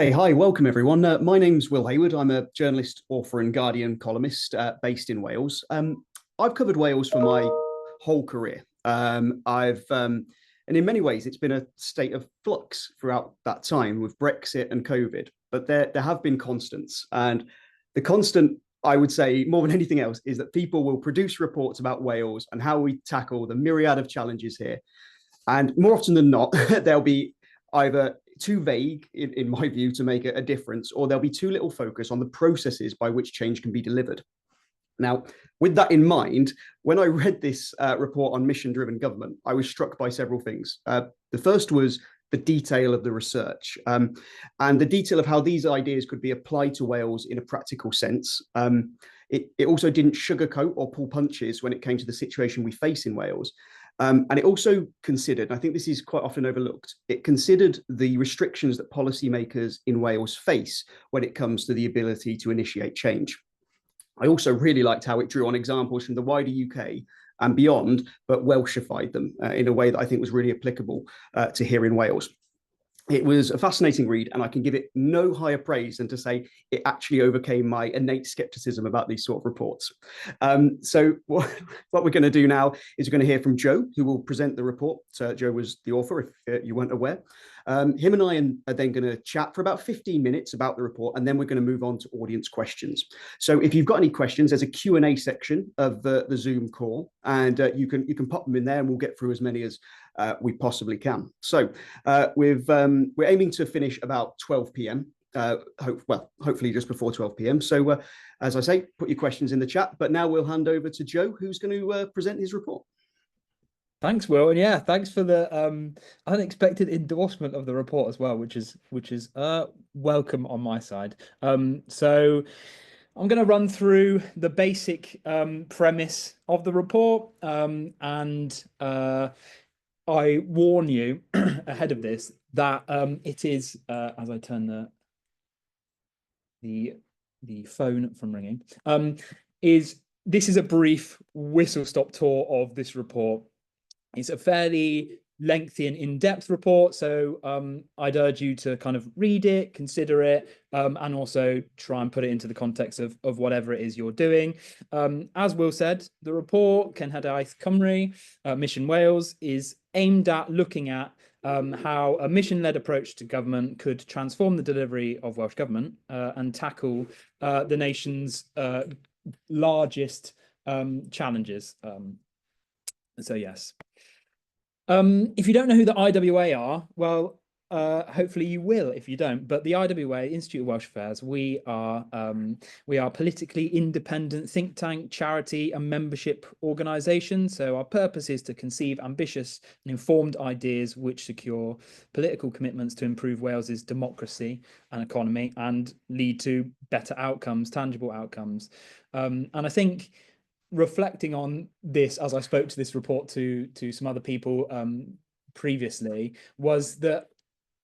Hey, hi, welcome everyone. My name's Will Hayward. I'm a journalist, author, and Guardian columnist based in Wales. I've covered Wales for my whole career. And in many ways, it's been a state of flux throughout that time with Brexit and COVID. But there have been constants, and the constant, I would say, more than anything else, is that people will produce reports about Wales and how we tackle the myriad of challenges here. And more often than not, they'll be either too vague, in my view, to make a difference, or there'll be too little focus on the processes by which change can be delivered. Now, with that in mind, when I read this report on mission-driven government, I was struck by several things. The first was the detail of the research and the detail of how these ideas could be applied to Wales in a practical sense. It also didn't sugarcoat or pull punches when it came to the situation we face in Wales. And it also considered, and I think this is quite often overlooked, it considered the restrictions that policymakers in Wales face when it comes to the ability to initiate change. I also really liked how it drew on examples from the wider UK and beyond, but Welshified them in a way that I think was really applicable to here in Wales. It was a fascinating read, and I can give it no higher praise than to say it actually overcame my innate skepticism about these sort of reports. So what we're going to do now is we're going to hear from Joe, who will present the report. Joe was the author, if you weren't aware. Him and I are then going to chat for about 15 minutes about the report, and then we're going to move on to audience questions. So if you've got any questions, there's a Q&A section of the Zoom call, and you can pop them in there, and we'll get through as many as we possibly can. So we're aiming to finish about 12 p.m. Hopefully just before 12 p.m. So as I say, put your questions in the chat. But now we'll hand over to Joe, who's going to present his report. Thanks, Will, and yeah, thanks for the unexpected endorsement of the report as well, which is welcome on my side. So I'm going to run through the basic premise of the report, and I warn you ahead of this that it is as I turn the phone from ringing, this is a brief whistle-stop tour of this report. It's a fairly lengthy and in-depth report, so I'd urge you to kind of read it, consider it, and also try and put it into the context of whatever it is you're doing. As Will said, the report, Cenhadaeth Cymru, Mission Wales, is aimed at looking at how a mission-led approach to government could transform the delivery of Welsh government and tackle the nation's largest challenges. So yes. If you don't know who the IWA are, well, hopefully you will if you don't. But the IWA, Institute of Welsh Affairs, we are politically independent think tank, charity, and membership organisation. So our purpose is to conceive ambitious and informed ideas which secure political commitments to improve Wales's democracy and economy and lead to better outcomes, tangible outcomes. And I think, reflecting on this, as I spoke to this report to some other people previously, was that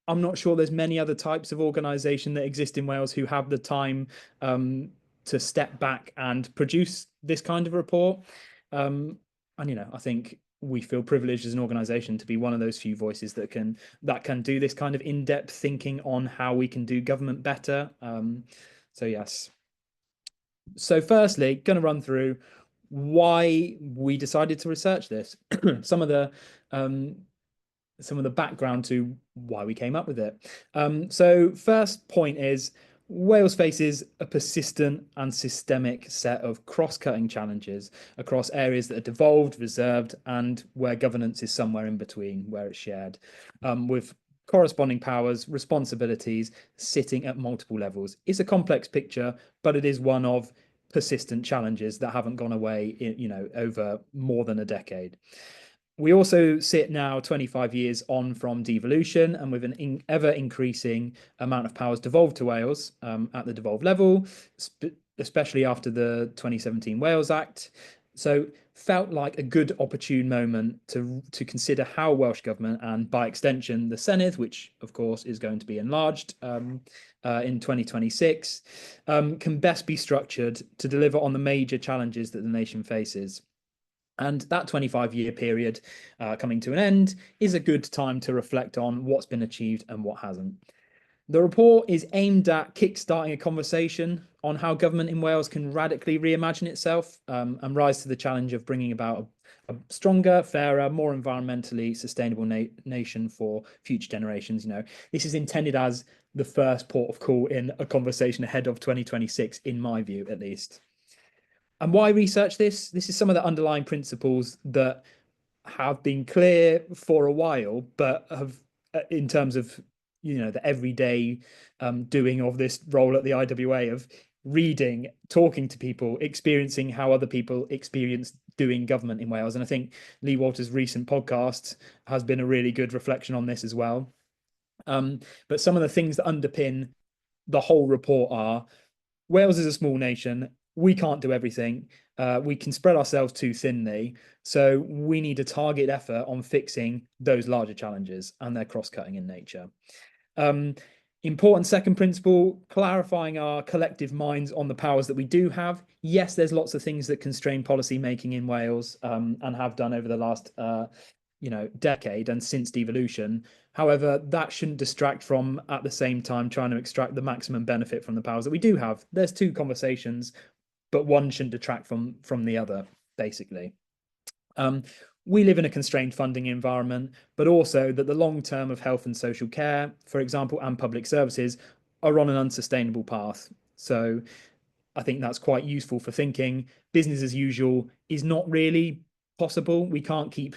I'm not sure there's many other types of organisation that exist in Wales who have the time to step back and produce this kind of report. And I think we feel privileged as an organisation to be one of those few voices that can do this kind of in-depth thinking on how we can do government better. So yes. So firstly, going to run through why we decided to research this, some of the background to why we came up with it. So first point is, Wales faces a persistent and systemic set of cross-cutting challenges across areas that are devolved, reserved, and where governance is somewhere in between, where it's shared, with corresponding powers, responsibilities sitting at multiple levels. It's a complex picture, but it is one of persistent challenges that haven't gone away over more than a decade. We also sit now 25 years on from devolution, and with an ever increasing amount of powers devolved to Wales at the devolved level, especially after the 2017 Wales Act. So felt like a good opportune moment to consider how Welsh Government, and by extension the Cenhadaeth, which of course is going to be enlarged in 2026, can best be structured to deliver on the major challenges that the nation faces. And that 25-year period coming to an end is a good time to reflect on what's been achieved and what hasn't. The report is aimed at kickstarting a conversation on how government in Wales can radically reimagine itself and rise to the challenge of bringing about a stronger, fairer, more environmentally sustainable nation for future generations. This is intended as the first port of call in a conversation ahead of 2026, in my view, at least. And why research this? This is some of the underlying principles that have been clear for a while, but have, in terms of the everyday doing of this role at the IWA, of reading, talking to people, experiencing how other people experience doing government in Wales. And I think Lee Walters' recent podcast has been a really good reflection on this as well. But some of the things that underpin the whole report are: Wales is a small nation. We can't do everything. We can spread ourselves too thinly. So we need a target effort on fixing those larger challenges, and they're cross-cutting in nature. Important second principle, clarifying our collective minds on the powers that we do have. Yes, there's lots of things that constrain policy making in Wales and have done over the last decade and since devolution. However, that shouldn't distract from, at the same time, trying to extract the maximum benefit from the powers that we do have. There's two conversations, but one shouldn't detract from the other, basically. We live in a constrained funding environment, but also that the long term of health and social care, for example, and public services are on an unsustainable path. So I think that's quite useful for thinking. Business as usual is not really possible. We can't keep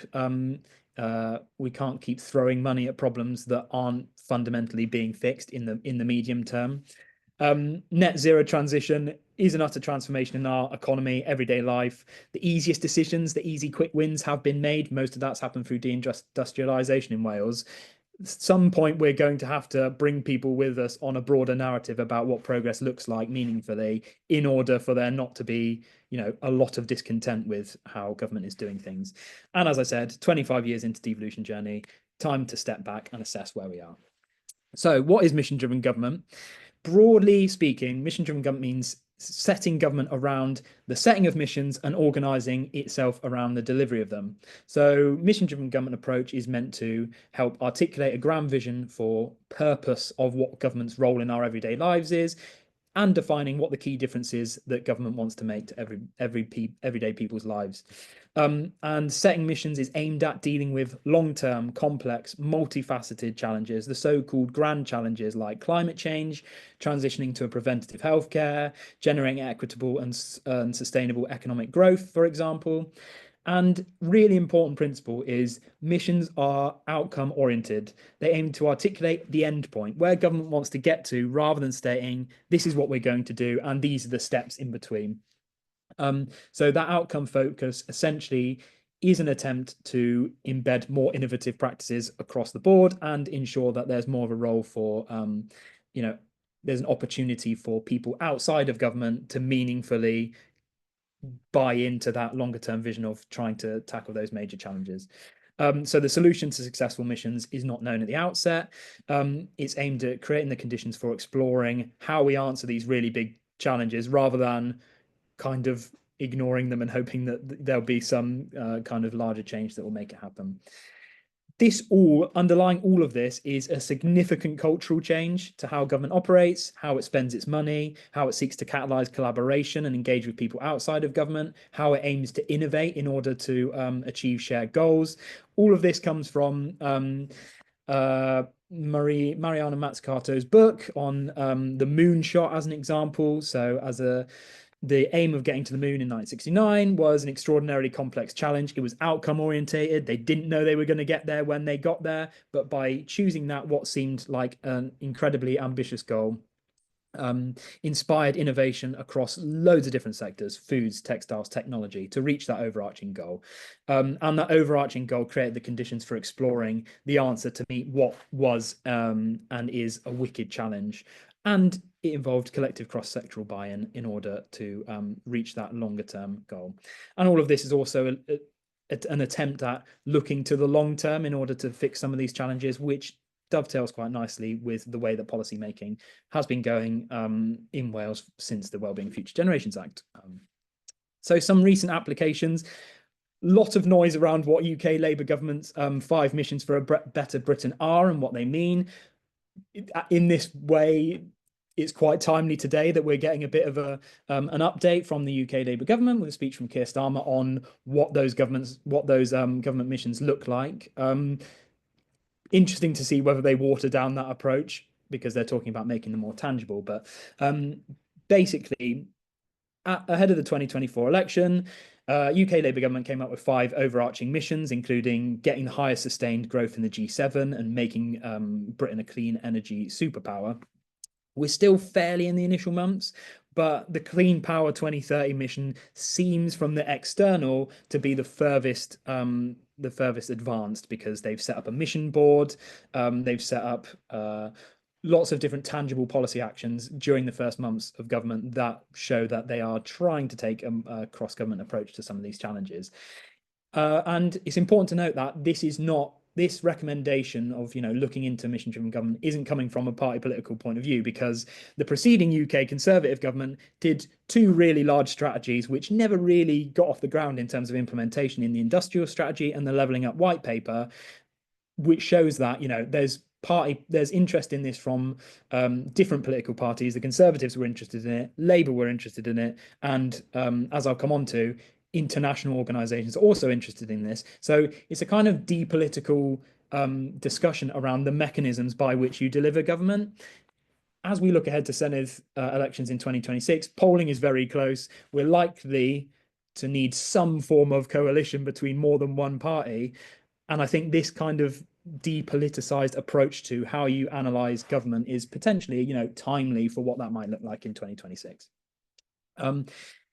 throwing money at problems that aren't fundamentally being fixed in the medium term. Net zero transition is an utter transformation in our economy, everyday life. The easiest decisions, the easy quick wins have been made. Most of that's happened through deindustrialization in Wales. At some point, we're going to have to bring people with us on a broader narrative about what progress looks like meaningfully, in order for there not to be, a lot of discontent with how government is doing things. And as I said, 25 years into devolution journey, time to step back and assess where we are. So what is mission-driven government? Broadly speaking, mission-driven government means setting government around the setting of missions and organizing itself around the delivery of them. So mission-driven government approach is meant to help articulate a grand vision for purpose of what government's role in our everyday lives is, and defining what the key difference is that government wants to make to everyday people's lives. And setting missions is aimed at dealing with long-term, complex, multifaceted challenges, the so-called grand challenges like climate change, transitioning to a preventative healthcare, generating equitable and sustainable economic growth, for example. And really important principle is missions are outcome oriented. They aim to articulate the end point, where government wants to get to, rather than stating this is what we're going to do and these are the steps in between. So that outcome focus essentially is an attempt to embed more innovative practices across the board and ensure that there's more of a role for, there's an opportunity for people outside of government to meaningfully buy into that longer term vision of trying to tackle those major challenges. So the solution to successful missions is not known at the outset. It's aimed at creating the conditions for exploring how we answer these really big challenges, rather than kind of ignoring them and hoping that there'll be some kind of larger change that will make it happen. Underlying all of this is a significant cultural change to how government operates, how it spends its money, how it seeks to catalyze collaboration and engage with people outside of government, how it aims to innovate in order to achieve shared goals. All of this comes from Mariana Mazzucato's book on the moonshot as an example. So the aim of getting to the moon in 1969 was an extraordinarily complex challenge. It was outcome orientated. They didn't know they were going to get there when they got there, but by choosing what seemed like an incredibly ambitious goal, inspired innovation across loads of different sectors: foods, textiles, technology, to reach that overarching goal. And that overarching goal created the conditions for exploring the answer to meet what was and is a wicked challenge. And it involved collective cross-sectoral buy-in in order to reach that longer-term goal. And all of this is also an attempt at looking to the long term in order to fix some of these challenges, which dovetails quite nicely with the way that policy making has been going in Wales since the Wellbeing Future Generations Act. So some recent applications. Lot of noise around what UK Labour government's 5 missions for a better Britain are and what they mean. in this way, it's quite timely today that we're getting a bit of an update from the UK Labour government with a speech from Keir Starmer on what those government missions look like. Interesting to see whether they water down that approach, because they're talking about making them more tangible. But basically, ahead of the 2024 election, UK Labour government came up with 5 overarching missions, including getting the highest sustained growth in the G7 and making Britain a clean energy superpower. We're still fairly in the initial months, but the Clean Power 2030 mission seems from the external to be the furthest advanced, because they've set up a mission board, they've set up lots of different tangible policy actions during the first months of government that show that they are trying to take a cross-government approach to some of these challenges. And it's important to note that this recommendation of looking into mission-driven government isn't coming from a party political point of view, because the preceding UK Conservative government did 2 really large strategies which never really got off the ground in terms of implementation, in the industrial strategy and the levelling up white paper, which shows that there's interest in this from different political parties. The Conservatives were interested in it, Labour were interested in it, and as I'll come on to, international organizations are also interested in this. So it's a kind of depolitical discussion around the mechanisms by which you deliver government. As we look ahead to Senedd elections in 2026, polling is very close. We're likely to need some form of coalition between more than one party. And I think this kind of depoliticized approach to how you analyze government is potentially, timely for what that might look like in 2026.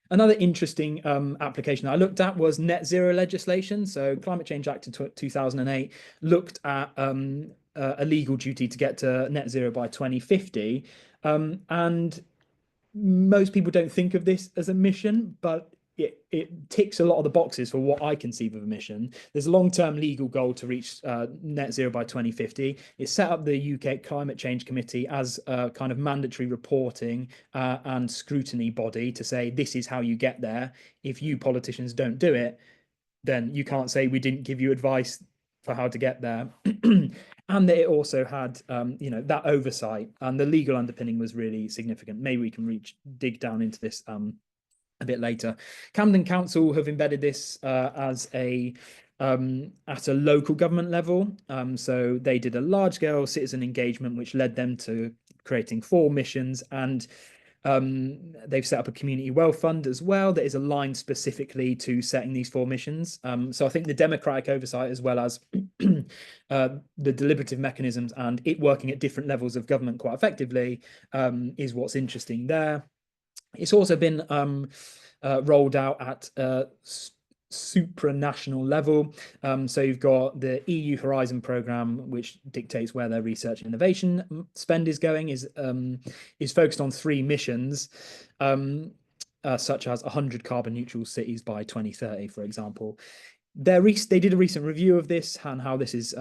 Another interesting application I looked at was net zero legislation. So Climate Change Act in 2008 looked at a legal duty to get to net zero by 2050. And most people don't think of this as a mission, but it ticks a lot of the boxes for what I conceive of a mission. There's a long-term legal goal to reach net zero by 2050. It set up the UK Climate Change Committee as a kind of mandatory reporting and scrutiny body to say, this is how you get there. If you politicians don't do it, then you can't say we didn't give you advice for how to get there. And that it also had, that oversight, and the legal underpinning was really significant. Maybe we can dig down into this a bit later. Camden Council have embedded this as at a local government level. So they did a large-scale citizen engagement, which led them to creating 4 missions, and they've set up a community wealth fund as well that is aligned specifically to setting these 4 missions. So I think the democratic oversight, as well as the deliberative mechanisms and it working at different levels of government quite effectively, is what's interesting there. It's also been rolled out at supranational level. So you've got the EU Horizon programme, which dictates where their research and innovation spend is going, is focused on 3 missions, such as 100 carbon neutral cities by 2030, for example. They did a recent review of this and how this is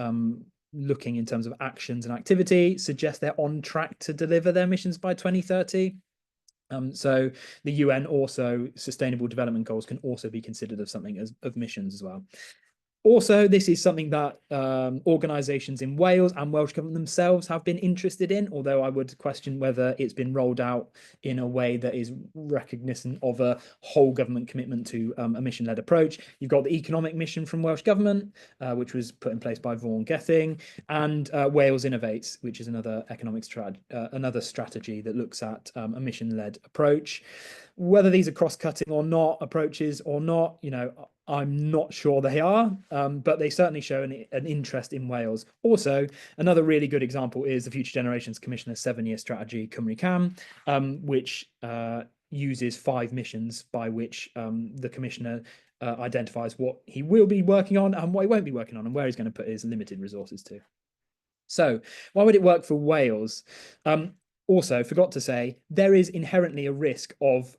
looking in terms of actions and activity, suggest they're on track to deliver their missions by 2030. So the UN also, Sustainable Development Goals can also be considered of something of missions as well. Also, this is something that organisations in Wales and Welsh Government themselves have been interested in, although I would question whether it's been rolled out in a way that is recognisant of a whole government commitment to a mission-led approach. You've got the economic mission from Welsh Government, which was put in place by Vaughan Gething, and Wales Innovates, which is another strategy that looks at a mission-led approach. Whether these are cross-cutting or not, approaches or not, I'm not sure they are, but they certainly show an interest in Wales. Also, another really good example is the Future Generations Commissioner's 7-year strategy, Cymru Cam, which uses 5 missions by which the Commissioner identifies what he will be working on and what he won't be working on and where he's going to put his limited resources to. So why would it work for Wales? Also, forgot to say, there is inherently a risk of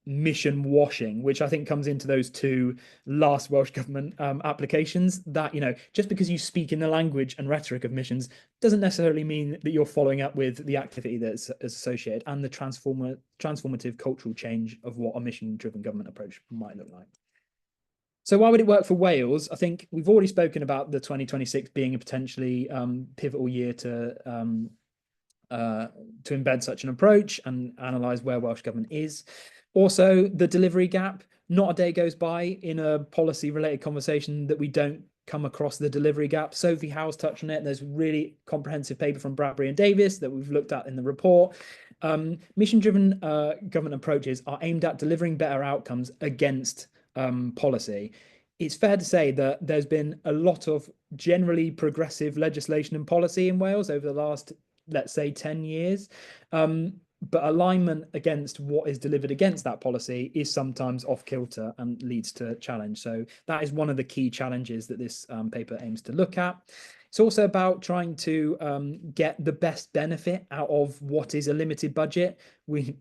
mission washing, which I think comes into those 2 last Welsh Government applications, that, just because you speak in the language and rhetoric of missions doesn't necessarily mean that you're following up with the activity that's associated and the transformative cultural change of what a mission-driven government approach might look like. So why would it work for Wales? I think we've already spoken about the 2026 being a potentially pivotal year to embed such an approach and analyse where Welsh Government is. Also, the delivery gap. Not a day goes by in a policy-related conversation that we don't come across the delivery gap. Sophie Howe's touched on it. There's a really comprehensive paper from Bradbury and Davis that we've looked at in the report. Mission-driven government approaches are aimed at delivering better outcomes against policy. It's fair to say that there's been a lot of generally progressive legislation and policy in Wales over the last, let's say, 10 years. But alignment against what is delivered against that policy is sometimes off kilter and leads to challenge. So that is one of the key challenges that this paper aims to look at. It's also about trying to get the best benefit out of what is a limited budget. We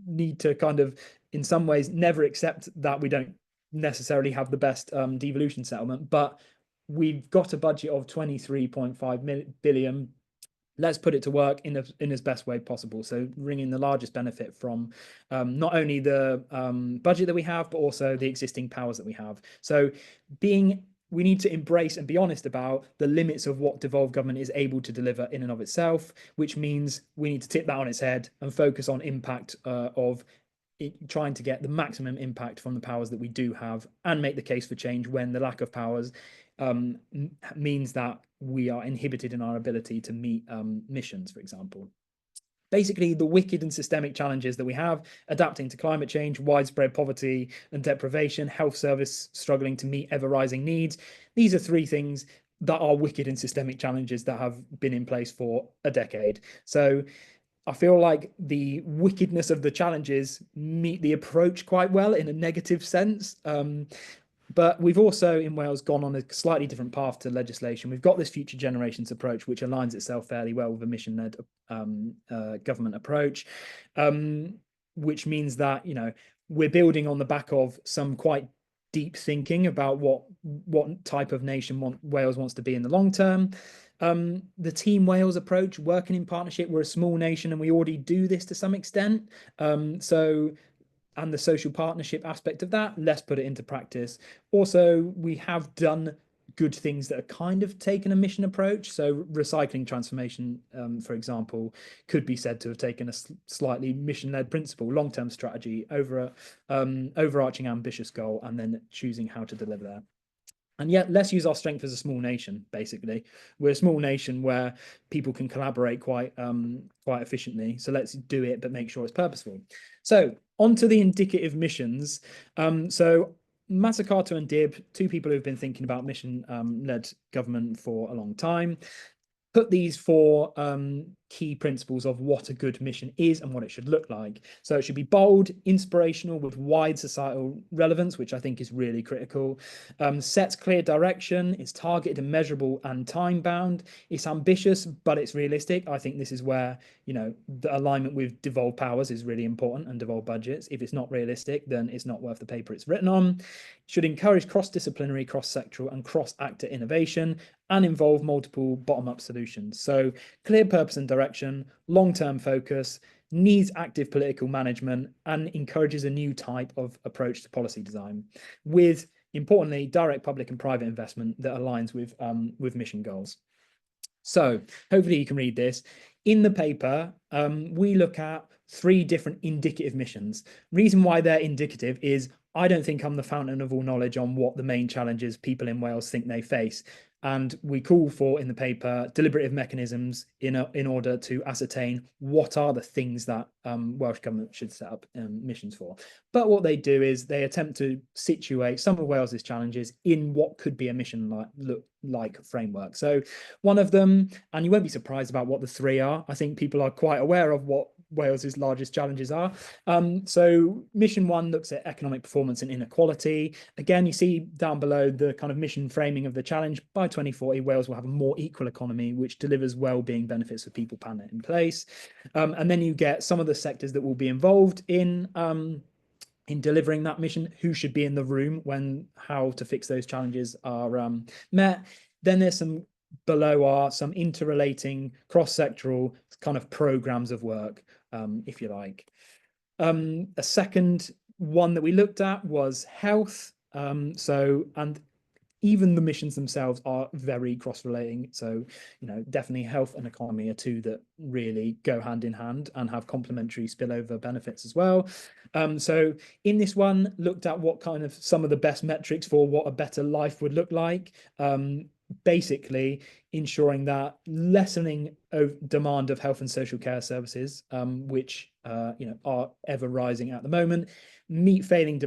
need to kind of, in some ways, never accept that we don't necessarily have the best devolution settlement, but we've got a budget of 23.5 billion. Let's put it to work in its best way possible. So wringing the largest benefit from not only the budget that we have, but also the existing powers that we have. So we need to embrace and be honest about the limits of what devolved government is able to deliver in and of itself, which means we need to tip that on its head and focus on impact of trying to get the maximum impact from the powers that we do have and make the case for change when the lack of powers means that we are inhibited in our ability to meet missions, for example. Basically, the wicked and systemic challenges that we have, adapting to climate change, widespread poverty and deprivation, health service struggling to meet ever-rising needs. These are three things that are wicked and systemic challenges that have been in place for a decade. So I feel like the wickedness of the challenges meet the approach quite well in a negative sense. But we've also in Wales gone on a slightly different path to legislation. We've got this future generations approach, which aligns itself fairly well with a mission-led government approach, which means that, you know, we're building on the back of some quite deep thinking about what type of nation Wales wants to be in the long term. The Team Wales approach, working in partnership. We're a small nation and we already do this to some extent. And the social partnership aspect of that, let's put it into practice. Also, we have done good things that are kind of taken a mission approach. So recycling transformation, for example, could be said to have taken a slightly mission-led principle, long-term strategy over an overarching ambitious goal, and then choosing how to deliver that. And yet, let's use our strength as a small nation, basically. We're a small nation where people can collaborate quite efficiently. So let's do it, but make sure it's purposeful. So onto the indicative missions. So Mazzucato and Dibb, two people who've been thinking about mission-led government for a long time, put these four key principles of what a good mission is and what it should look like. So it should be bold, inspirational, with wide societal relevance, which I think is really critical. Sets clear direction, it's targeted and measurable and time-bound. It's ambitious, but it's realistic. I think this is where, you know, the alignment with devolved powers is really important and devolved budgets. If it's not realistic, then it's not worth the paper it's written on. It should encourage cross-disciplinary, cross-sectoral and cross-actor innovation and involve multiple bottom-up solutions. So clear purpose and direction, long-term focus, needs active political management, and encourages a new type of approach to policy design with, importantly, direct public and private investment that aligns with mission goals. So hopefully you can read this. In the paper, we look at three different indicative missions. Reason why they're indicative is I don't think I'm the fountain of all knowledge on what the main challenges people in Wales think they face. And we call for, in the paper, deliberative mechanisms in order to ascertain what are the things that Welsh Government should set up missions for. But what they do is they attempt to situate some of Wales's challenges in what could be a mission-like framework. So one of them, and you won't be surprised about what the three are. I think people are quite aware of what Wales's largest challenges are. So mission one looks at economic performance and inequality. Again, you see down below the kind of mission framing of the challenge. By 2040, Wales will have a more equal economy, which delivers well-being benefits for people, planet, and place. And then you get some of the sectors that will be involved in delivering that mission, who should be in the room when how to fix those challenges are met. Then there's some interrelating cross-sectoral kind of programs of work, if you like. A second one that we looked at was health. And even the missions themselves are very cross-relating. So, definitely health and economy are two that really go hand in hand and have complementary spillover benefits as well. So in this one, looked at what kind of some of the best metrics for what a better life would look like. Basically ensuring that lessening of demand of health and social care services, which are ever rising at the moment, meet falling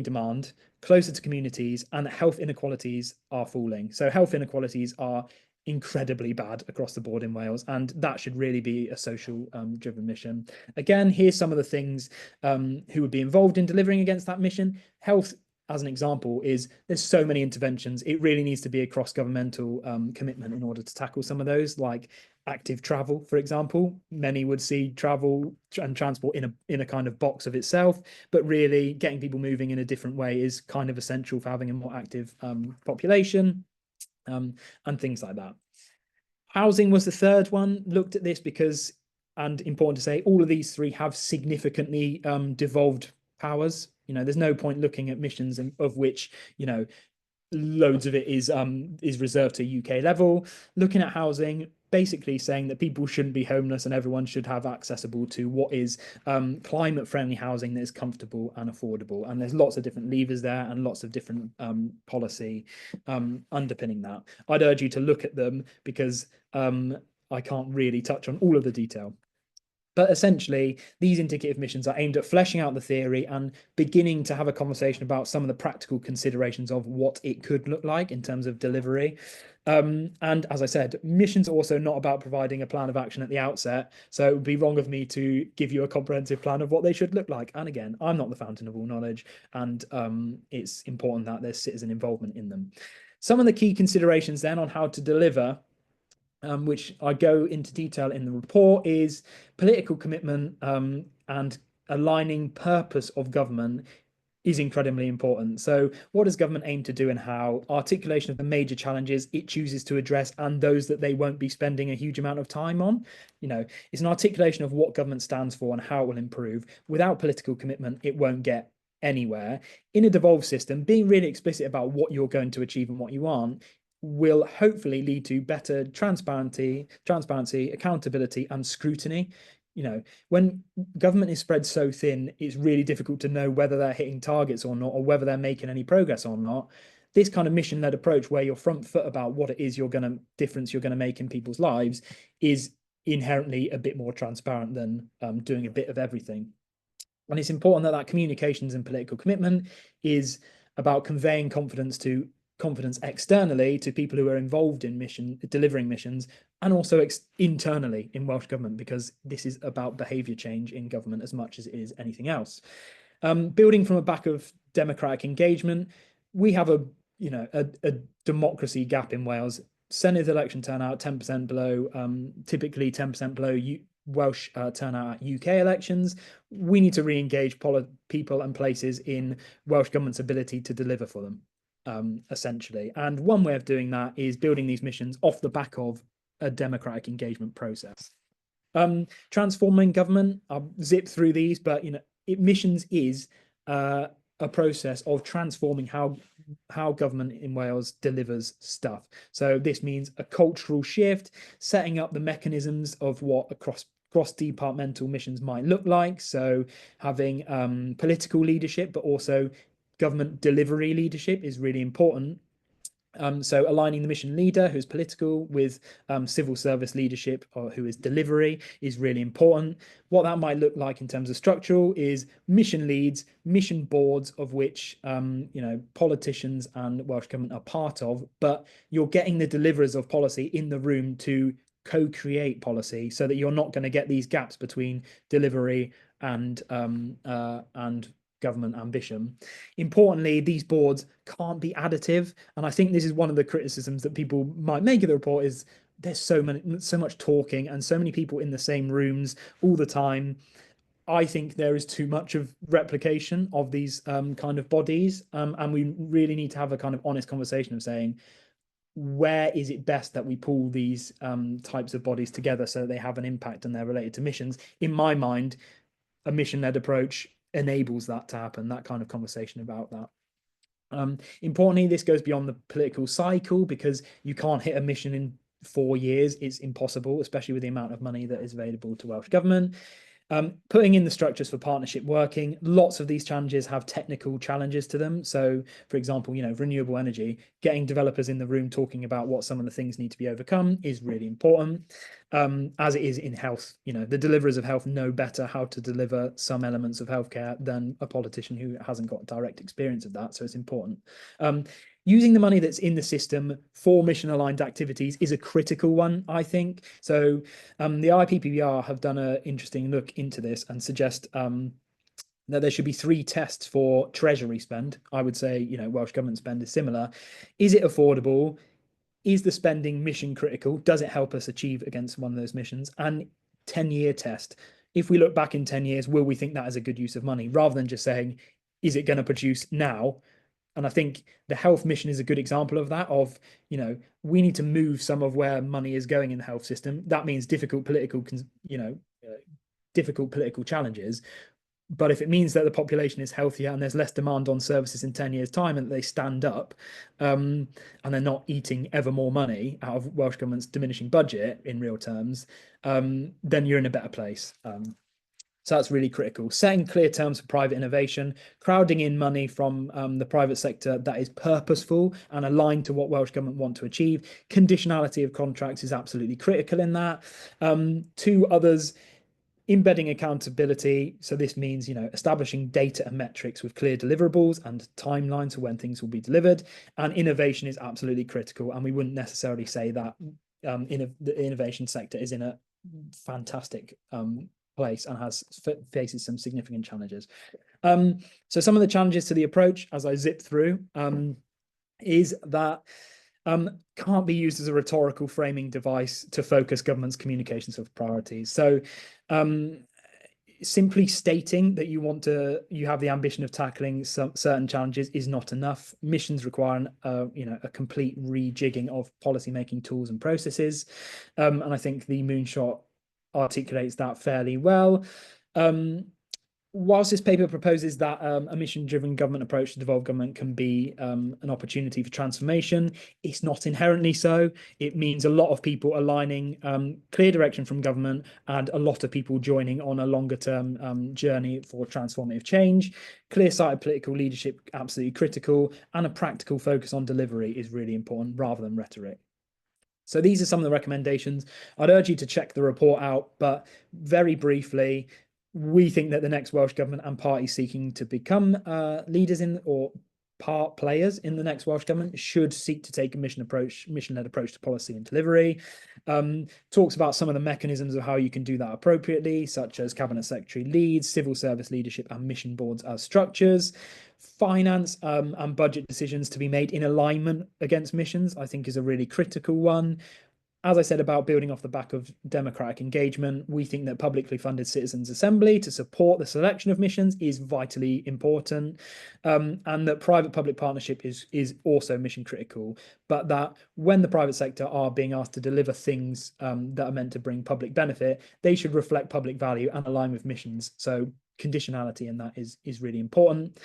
demand closer to communities, and health inequalities are falling. So health inequalities are incredibly bad across the board in Wales, and that should really be a social driven mission. Again, here's some of the things who would be involved in delivering against that mission. Health, as an example, is there's so many interventions. It really needs to be a cross-governmental commitment in order to tackle some of those, like active travel, for example. Many would see travel and transport in a kind of box of itself, but really getting people moving in a different way is kind of essential for having a more active population, and things like that. Housing was the third one. Looked at this because, and important to say, all of these three have significantly devolved powers. There's no point looking at missions of which, loads of it is reserved to UK level. Looking at housing, basically saying that people shouldn't be homeless and everyone should have accessible to what is climate friendly housing that is comfortable and affordable. And there's lots of different levers there and lots of different policy underpinning that. I'd urge you to look at them because I can't really touch on all of the detail. But essentially, these indicative missions are aimed at fleshing out the theory and beginning to have a conversation about some of the practical considerations of what it could look like in terms of delivery. And as I said, missions are also not about providing a plan of action at the outset. So it would be wrong of me to give you a comprehensive plan of what they should look like. And again, I'm not the fountain of all knowledge, and it's important that there's citizen involvement in them. Some of the key considerations then on how to deliver, which I go into detail in the report, is political commitment and aligning purpose of government is incredibly important. So what does government aim to do and how? Articulation of the major challenges it chooses to address and those that they won't be spending a huge amount of time on. It's an articulation of what government stands for and how it will improve. Without political commitment, it won't get anywhere. In a devolved system, being really explicit about what you're going to achieve and what you aren't will hopefully lead to better transparency, accountability, and scrutiny. When government is spread so thin, it's really difficult to know whether they're hitting targets or not, or whether they're making any progress or not. This kind of mission-led approach, where you're front foot about what it is difference you're going to make in people's lives, is inherently a bit more transparent than doing a bit of everything. And it's important that communications and political commitment is about conveying confidence externally to people who are involved in delivering missions, and also internally in Welsh government, because this is about behaviour change in government as much as it is anything else. Building from a back of democratic engagement, we have a democracy gap in Wales. Senedd election turnout 10% below, typically 10% below Welsh turnout at UK elections. We need to re-engage people and places in Welsh government's ability to deliver for them. Essentially. And one way of doing that is building these missions off the back of a democratic engagement process. Transforming government, I'll zip through these, but missions is a process of transforming how government in Wales delivers stuff. So this means a cultural shift, setting up the mechanisms of what cross-departmental missions might look like. So having political leadership, but also government delivery leadership is really important. So aligning the mission leader, who's political, with civil service leadership, or who is delivery, is really important. What that might look like in terms of structural is mission leads, mission boards, of which politicians and Welsh government are part of, but you're getting the deliverers of policy in the room to co-create policy, so that you're not going to get these gaps between delivery and government ambition. Importantly, these boards can't be additive, and I think this is one of the criticisms that people might make of the report, is there's so much talking and so many people in the same rooms all the time. I think there is too much of replication of these kind of bodies, and we really need to have a kind of honest conversation of saying, where is it best that we pull these types of bodies together so that they have an impact and they're related to missions? In my mind, a mission-led approach enables that to happen, that kind of conversation about that. Importantly, this goes beyond the political cycle because you can't hit a mission in 4 years. It's impossible, especially with the amount of money that is available to Welsh Government. Putting in the structures for partnership working, lots of these challenges have technical challenges to them. So, for example, renewable energy, getting developers in the room talking about what some of the things need to be overcome is really important. As it is in health, the deliverers of health know better how to deliver some elements of healthcare than a politician who hasn't got direct experience of that. So it's important. Using the money that's in the system for mission-aligned activities is a critical one, I think. So the IPPBR have done an interesting look into this and suggest that there should be 3 tests for treasury spend. I would say, Welsh Government spend is similar. Is it affordable? Is the spending mission critical? Does it help us achieve against one of those missions? And 10-year test. If we look back in 10 years, will we think that is a good use of money? Rather than just saying, is it going to produce now? And I think the health mission is a good example of that, we need to move some of where money is going in the health system. That means difficult political challenges. But if it means that the population is healthier and there's less demand on services in 10 years' time and they stand up and they're not eating ever more money out of Welsh Government's diminishing budget in real terms, then you're in a better place. So that's really critical. Setting clear terms for private innovation, crowding in money from the private sector that is purposeful and aligned to what Welsh Government want to achieve. Conditionality of contracts is absolutely critical in that. 2 others, embedding accountability. So this means, establishing data and metrics with clear deliverables and timelines for when things will be delivered. And innovation is absolutely critical. And we wouldn't necessarily say that the innovation sector is in a fantastic place and faces some significant challenges. So some of the challenges to the approach, as I zip through, is that can't be used as a rhetorical framing device to focus government's communications of priorities. So simply stating that you have the ambition of tackling some certain challenges is not enough. Missions require a complete rejigging of policymaking tools and processes. And I think the moonshot articulates that fairly well. Whilst this paper proposes that a mission-driven government approach to devolved government can be an opportunity for transformation, it's not inherently so. It means a lot of people aligning clear direction from government and a lot of people joining on a longer-term journey for transformative change. Clear-sighted political leadership, absolutely critical, and a practical focus on delivery is really important rather than rhetoric. So these are some of the recommendations. I'd urge you to check the report out, but very briefly, we think that the next Welsh Government and parties seeking to become leaders in or part players in the next Welsh Government should seek to take a mission-led approach to policy and delivery. Talks about some of the mechanisms of how you can do that appropriately, such as Cabinet Secretary leads, civil service leadership and mission boards as structures. Finance and budget decisions to be made in alignment against missions, I think, is a really critical one. As I said about building off the back of democratic engagement, we think that publicly funded citizens' assembly to support the selection of missions is vitally important, and that private-public partnership is also mission critical, but that when the private sector are being asked to deliver things that are meant to bring public benefit, they should reflect public value and align with missions. So conditionality in that is really important.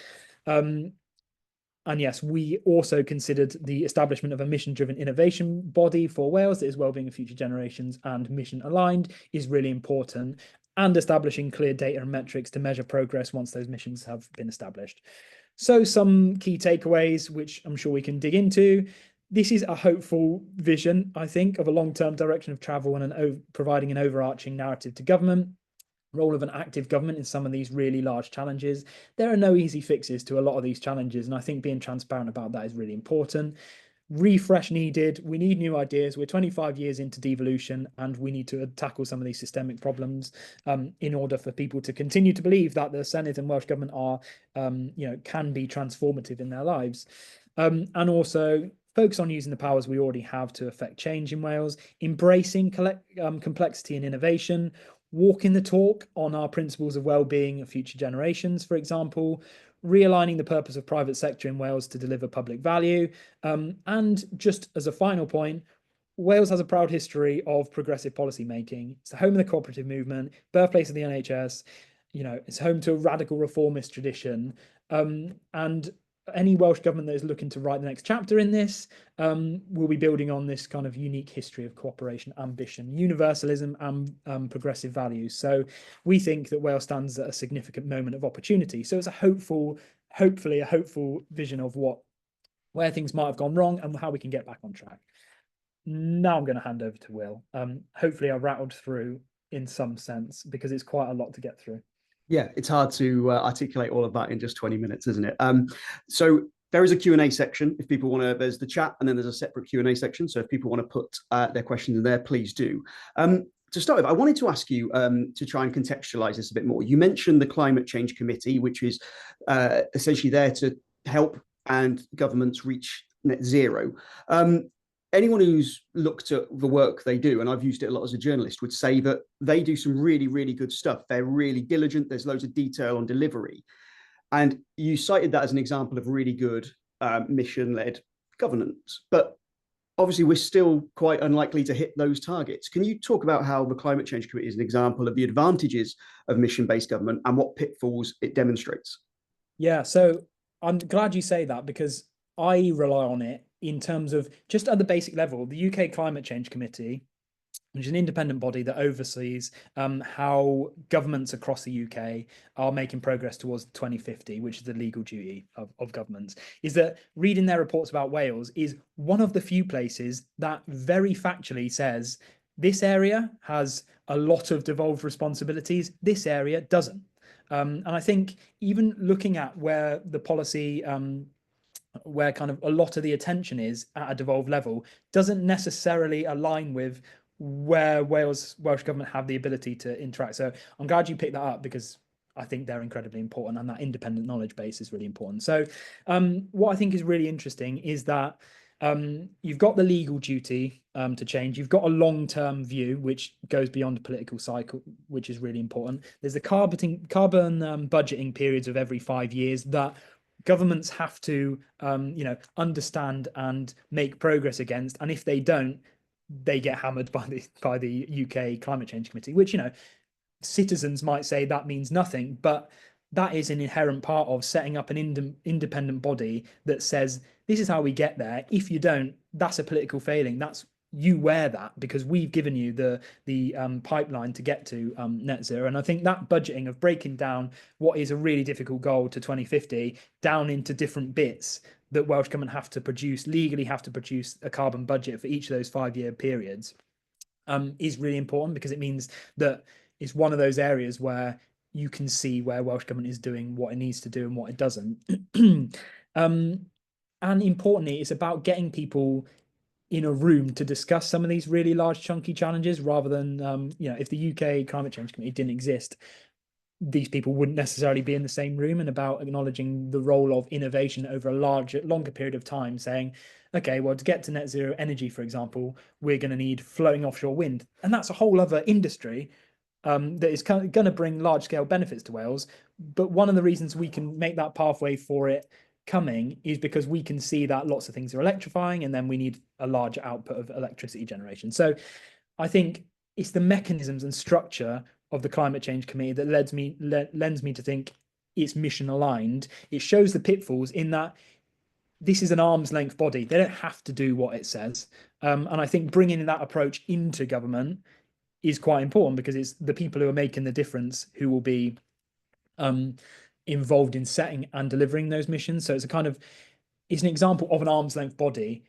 And yes, we also considered the establishment of a mission-driven innovation body for Wales that is wellbeing of future generations and mission-aligned is really important, and establishing clear data and metrics to measure progress once those missions have been established. So some key takeaways, which I'm sure we can dig into. This is a hopeful vision, I think, of a long-term direction of travel and providing an overarching narrative to government. Role of an active government in some of these really large challenges. There are no easy fixes to a lot of these challenges, and I think being transparent about that is really important. Refresh needed. We need new ideas. We're 25 years into devolution, and we need to tackle some of these systemic problems in order for people to continue to believe that the Cenhadaeth and Welsh Government are, can be transformative in their lives. And also focus on using the powers we already have to affect change in Wales, embracing complexity and innovation, walking the talk on our principles of well-being of future generations, for example, realigning the purpose of private sector in Wales to deliver public value. And just as a final point, Wales has a proud history of progressive policy making. It's the home of the cooperative movement, birthplace of the NHS, it's home to a radical reformist tradition. And any Welsh government that is looking to write the next chapter in this will be building on this kind of unique history of cooperation, ambition, universalism, and progressive values. So we think that Wales stands at a significant moment of opportunity. So it's hopefully a hopeful vision of where things might have gone wrong and how we can get back on track. Now I'm going to hand over to Will. Hopefully I rattled through in some sense, because it's quite a lot to get through. Yeah, it's hard to articulate all of that in just 20 minutes, isn't it? So there is a Q&A section if people want to. There's the chat, and then there's a separate Q&A section. So if people want to put their questions in there, please do. To start with, I wanted to ask you to try and contextualize this a bit more. You mentioned the Climate Change Committee, which is essentially there to help and governments reach net zero. Anyone who's looked at the work they do, and I've used it a lot as a journalist, would say that they do some really, really good stuff. They're really diligent. There's loads of detail on delivery. And you cited that as an example of really good mission-led governance. But obviously, we're still quite unlikely to hit those targets. Can you talk about how the Climate Change Committee is an example of the advantages of mission-based government and what pitfalls it demonstrates? Yeah, so I'm glad you say that, because I rely on it in terms of just at the basic level. The UK Climate Change Committee, which is an independent body that oversees how governments across the UK are making progress towards 2050, which is the legal duty of governments, is that reading their reports about Wales is one of the few places that very factually says this area has a lot of devolved responsibilities, this area doesn't. And I think even looking at where the policy where kind of a lot of the attention is at a devolved level doesn't necessarily align with where Welsh government have the ability to interact. So I'm glad you picked that up, because I think they're incredibly important, and that independent knowledge base is really important. So what I think is really interesting is that you've got the legal duty to change. You've got a long-term view, which goes beyond a political cycle, which is really important. There's the carbon budgeting periods of every 5 years that governments have to understand and make progress against, and if they don't, they get hammered by the UK Climate Change Committee, which citizens might say that means nothing, but that is an inherent part of setting up an independent body that says this is how we get there. If you don't, that's a political failing. You wear that, because we've given you the pipeline to get to net zero. And I think that budgeting of breaking down what is a really difficult goal to 2050 down into different bits that Welsh government legally have to produce a carbon budget for each of those 5-year periods is really important, because it means that it's one of those areas where you can see where Welsh government is doing what it needs to do and what it doesn't. And importantly, it's about getting people in a room to discuss some of these really large chunky challenges, rather than if the UK Climate Change Committee didn't exist, these people wouldn't necessarily be in the same room, and about acknowledging the role of innovation over a longer period of time, saying, okay, well, to get to net zero energy, for example, we're going to need floating offshore wind, and that's a whole other industry that is going to bring large scale benefits to Wales. But one of the reasons we can make that pathway for it coming is because we can see that lots of things are electrifying, and then we need a larger output of electricity generation. So I think it's the mechanisms and structure of the Climate Change Committee that lends me to think it's mission aligned. It shows the pitfalls in that this is an arm's length body. They don't have to do what it says. And I think bringing that approach into government is quite important, because it's the people who are making the difference who will be involved in setting and delivering those missions. So it's an example of an arm's length body,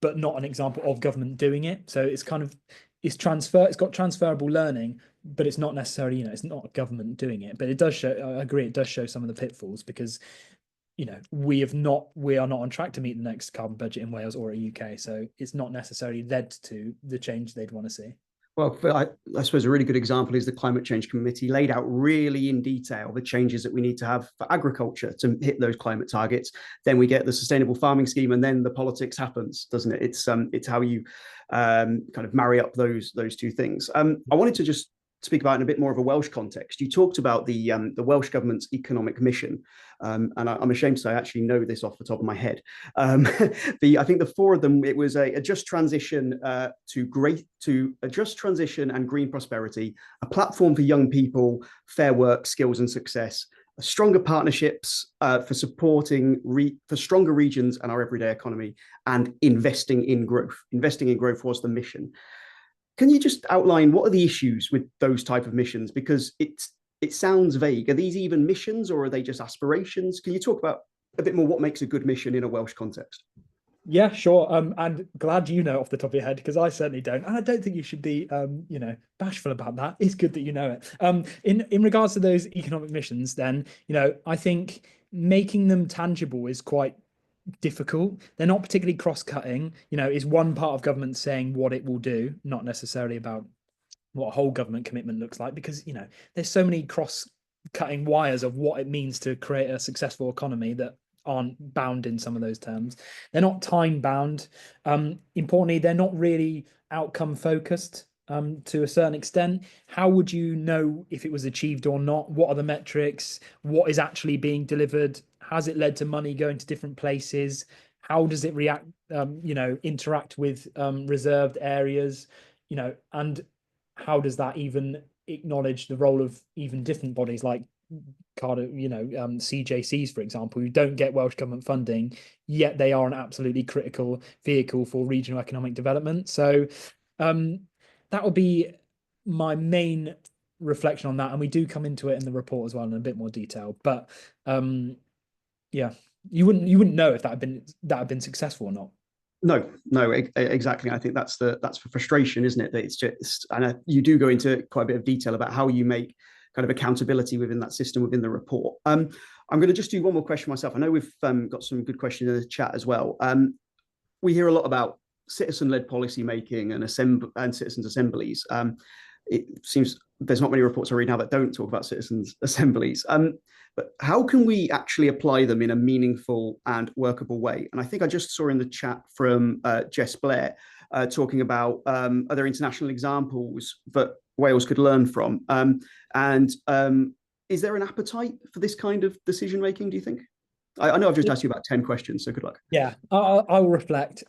but not an example of government doing it. So it's got transferable learning, but it's not necessarily, it's not government doing it. But it does show, I agree, it does show some of the pitfalls, because we are not on track to meet the next carbon budget in Wales or a UK. So it's not necessarily led to the change they'd want to see. Well, I suppose a really good example is the Climate Change Committee laid out really in detail the changes that we need to have for agriculture to hit those climate targets. Then we get the sustainable farming scheme, and then the politics happens, doesn't it? It's how you kind of marry up those two things. I wanted to just speak about in a bit more of a Welsh context. You talked about the Welsh government's economic mission, and I'm ashamed to say I actually know this off the top of my head. I think the four of them, it was a just transition to a just transition and green prosperity, a platform for young people, fair work, skills and success, stronger partnerships for supporting for stronger regions and our everyday economy, and investing in growth. Investing in growth was the mission. Can you just outline what are the issues with those type of missions? Because it sounds vague. Are these even missions, or are they just aspirations? Can you talk about a bit more what makes a good mission in a Welsh context? Yeah, sure. And glad you know off the top of your head, because I certainly don't. And I don't think you should be bashful about that. It's good that you know it. In regards to those economic missions, then, I think making them tangible is quite difficult. They're not particularly cross-cutting. Is one part of government saying what it will do, not necessarily about what a whole government commitment looks like, because there's so many cross-cutting wires of what it means to create a successful economy that aren't bound in some of those terms. They're not time bound. Importantly, they're not really outcome focused to a certain extent. How would you know if it was achieved or not? What are the metrics? What is actually being delivered? Has it led to money going to different places? How does it react, interact with reserved areas, and how does that even acknowledge the role of even different bodies like CJCs, for example, who don't get Welsh government funding, yet they are an absolutely critical vehicle for regional economic development. So that would be my main reflection on that, and we do come into it in the report as well in a bit more detail. But yeah, you wouldn't know if that had been successful or not. No, exactly. I think that's the frustration, isn't it? That it's just, and you do go into quite a bit of detail about how you make kind of accountability within that system within the report. I'm going to just do one more question myself. I know we've got some good questions in the chat as well. We hear a lot about citizen-led policy making and citizens' assemblies. It seems there's not many reports I read now that don't talk about citizens' assemblies. But how can we actually apply them in a meaningful and workable way? And I think I just saw in the chat from Jess Blair talking about other international examples that Wales could learn from. Is there an appetite for this kind of decision making, do you think? I know I've just asked you about 10 questions, so good luck. Yeah, I'll reflect.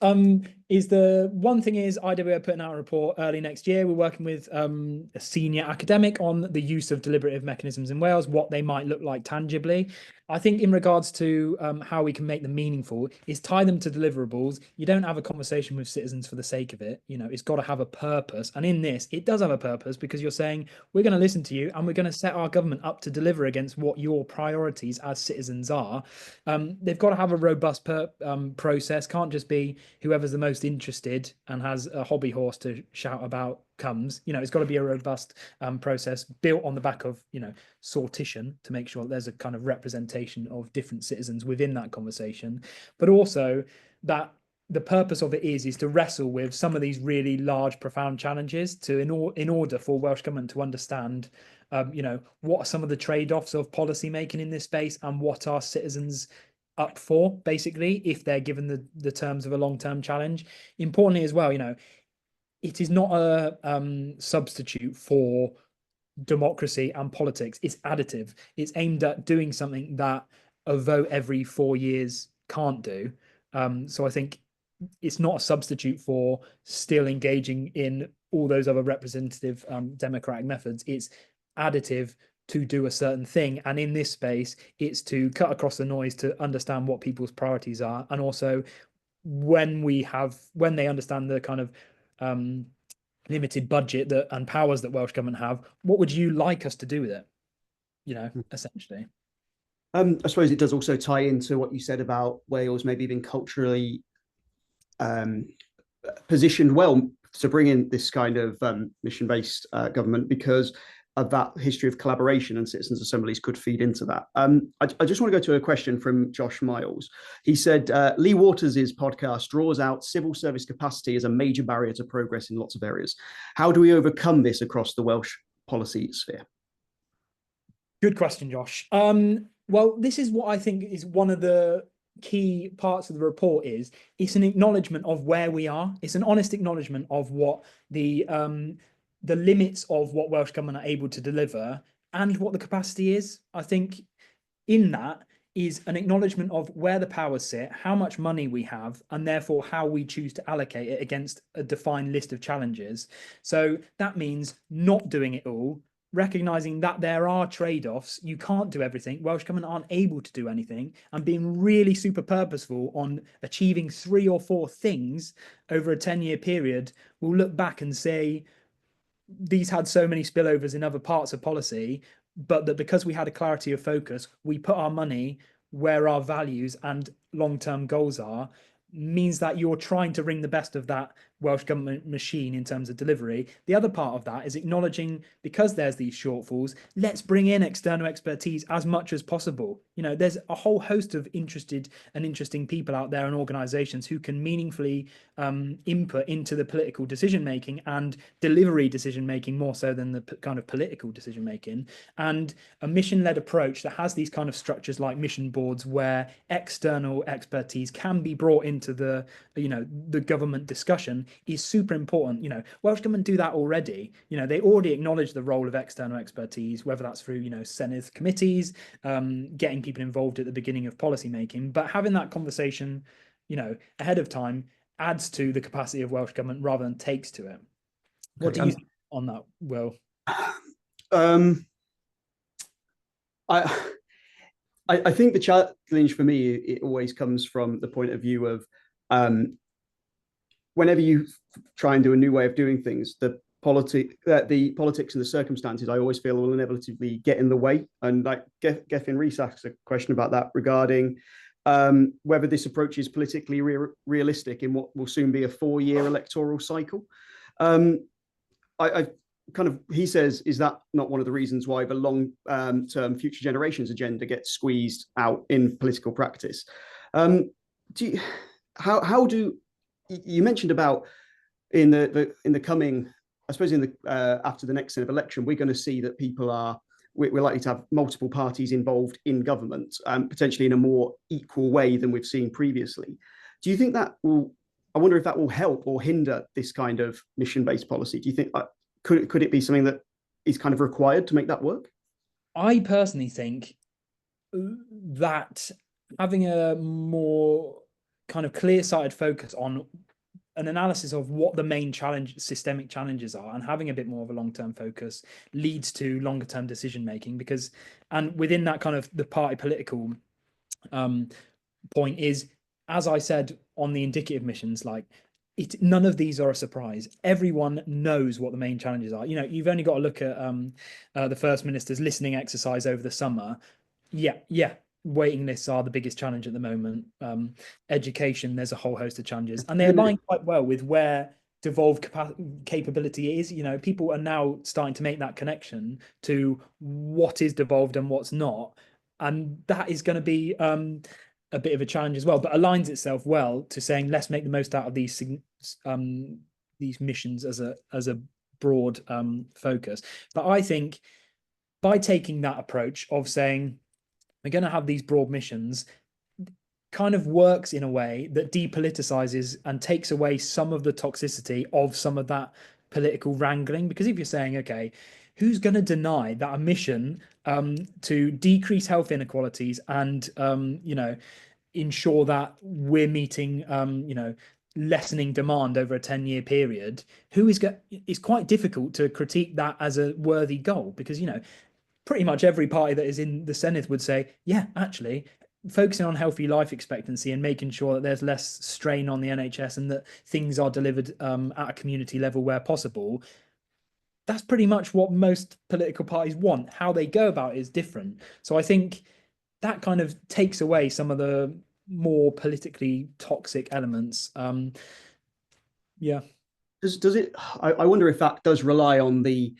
Is the one thing is IWA are putting out a report early next year. We're working with a senior academic on the use of deliberative mechanisms in Wales, what they might look like tangibly. I think in regards to how we can make them meaningful is tie them to deliverables. You don't have a conversation with citizens for the sake of it. It's got to have a purpose. And in this, it does have a purpose, because you're saying we're going to listen to you and we're going to set our government up to deliver against what your priorities as citizens are. They've got to have a robust process. Can't just be whoever's the most interested and has a hobby horse to shout about comes. It's got to be a robust process built on the back of sortition to make sure that there's a kind of representation of different citizens within that conversation, but also that the purpose of it is to wrestle with some of these really large, profound challenges in order for Welsh government to understand what are some of the trade-offs of policy making in this space, and what are citizens up for, basically, if they're given the terms of a long-term challenge. Importantly as well, it is not a substitute for democracy and politics. It's additive. It's aimed at doing something that a vote every 4 years can't do. So I think it's not a substitute for still engaging in all those other representative democratic methods. It's additive to do a certain thing, and in this space it's to cut across the noise to understand what people's priorities are, and also when they understand the kind of limited budget and powers that Welsh government have, what would you like us to do with it, essentially. I suppose it does also tie into what you said about Wales maybe being culturally positioned well to bring in this kind of mission-based government, because of that history of collaboration, and citizens' assemblies could feed into that. I just want to go to a question from Josh Miles. He said, Lee Waters' podcast draws out civil service capacity as a major barrier to progress in lots of areas. How do we overcome this across the Welsh policy sphere? Good question, Josh. Well, this is what I think is one of the key parts of the report. It's an acknowledgement of where we are. It's an honest acknowledgement of what the limits of what Welsh government are able to deliver and what the capacity is. I think in that is an acknowledgement of where the powers sit, how much money we have, and therefore how we choose to allocate it against a defined list of challenges. So that means not doing it all, recognizing that there are trade-offs. You can't do everything. Welsh Government aren't able to do anything, and being really super purposeful on achieving 3 or 4 things over a 10-year period, will look back and say, these had so many spillovers in other parts of policy, but that because we had a clarity of focus, we put our money where our values and long-term goals are, means that you're trying to wring the best of that Welsh Government machine in terms of delivery. The other part of that is acknowledging, because there's these shortfalls, let's bring in external expertise as much as possible. You know, there's a whole host of interesting people out there and organizations who can meaningfully input into the political decision making and delivery decision making, more so than the kind of political decision making. And a mission-led approach that has these kind of structures like mission boards, where external expertise can be brought into the, you know, the government discussion, is super important. You know, Welsh Government do that already. You know, they already acknowledge the role of external expertise, whether that's through, you know, Cenhadaeth committees, getting people involved at the beginning of policy making. But having that conversation, you know, ahead of time adds to the capacity of Welsh Government rather than takes to it. What do you think on that, Will? I think the challenge for me, it always comes from the point of view of whenever you try and do a new way of doing things, the politics and the circumstances, I always feel, will inevitably get in the way. And like Gethin Rees asked a question about that regarding whether this approach is politically realistic in what will soon be a 4-year electoral cycle. He says, is that not one of the reasons why the long-term future generations agenda gets squeezed out in political practice? How do you mentioned about in the coming, I suppose, in the after the next Senate election, we're going to see that we're likely to have multiple parties involved in government, potentially in a more equal way than we've seen previously. Do you think that will? I wonder if that will help or hinder this kind of mission-based policy. Do you think could it be something that is kind of required to make that work? I personally think that having a more kind of clear-sighted focus on an analysis of what the main systemic challenges are, and having a bit more of a long-term focus, leads to longer-term decision making. Because, and within that kind of the party political point is, as I said on the indicative missions, like, none of these are a surprise. Everyone knows what the main challenges are. You know, you've only got to look at the First Minister's listening exercise over the summer. Yeah. Waiting lists are the biggest challenge at the moment. Education, there's a whole host of challenges, and they align quite well with where devolved capability is. You know, people are now starting to make that connection to what is devolved and what's not, and that is going to be a bit of a challenge as well, but aligns itself well to saying, let's make the most out of these missions as a broad focus. But I think by taking that approach of saying we're going to have these broad missions, kind of works in a way that depoliticizes and takes away some of the toxicity of some of that political wrangling. Because if you're saying, okay, who's going to deny that a mission to decrease health inequalities and you know, ensure that we're meeting you know, lessening demand over a 10-year period, it's quite difficult to critique that as a worthy goal. Because, you know, pretty much every party that is in the Senate would say, yeah, actually, focusing on healthy life expectancy and making sure that there's less strain on the NHS and that things are delivered at a community level where possible, that's pretty much what most political parties want. How they go about it is different. So I think that kind of takes away some of the more politically toxic elements. Yeah. Does it? I wonder if that does rely on the